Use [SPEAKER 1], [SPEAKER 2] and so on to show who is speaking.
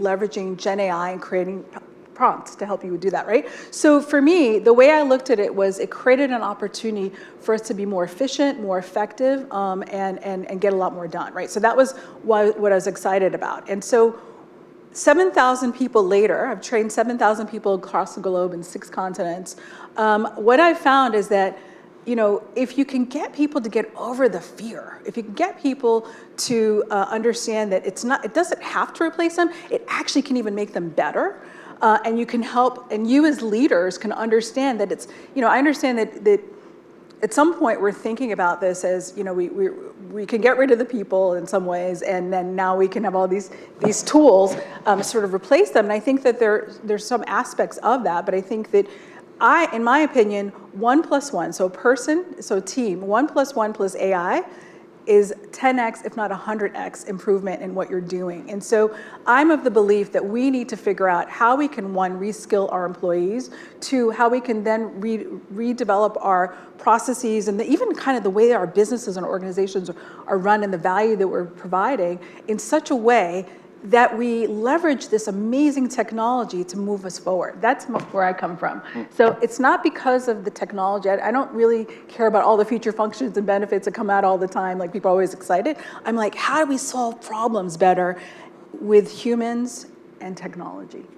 [SPEAKER 1] leveraging Gen AI and creating prompts to help you do that, right? So for me, the way I looked at it was it created an opportunity for us to be more efficient, more effective, and get a lot more done, right? So that was what I was excited about. And so 7,000 people later, I've trained 7,000 people across the globe in 6 continents. What I found is that, you know, if you can get people to get over the fear, if you can get people to understand that it doesn't have to replace them, it actually can even make them better. And you can help, and you as leaders can understand that it's, you know, I understand that at some point we're thinking about this as, you know, we can get rid of the people in some ways, and then now we can have all these tools sort of replace them. And I think that there's some aspects of that, but I think that in my opinion, 1+1, so team, 1+1+AI is 10x, if not 100x improvement in what you're doing. And so I'm of the belief that we need to figure out how we can, 1, reskill our employees, 2, how we can then redevelop our processes and even kind of the way that our businesses and organizations are run and the value that we're providing in such a way that we leverage this amazing technology to move us forward. That's where I come from. So it's not because of the technology. I don't really care about all the feature functions and benefits that come out all the time, like people are always excited. I'm like, how do we solve problems better with humans and technology?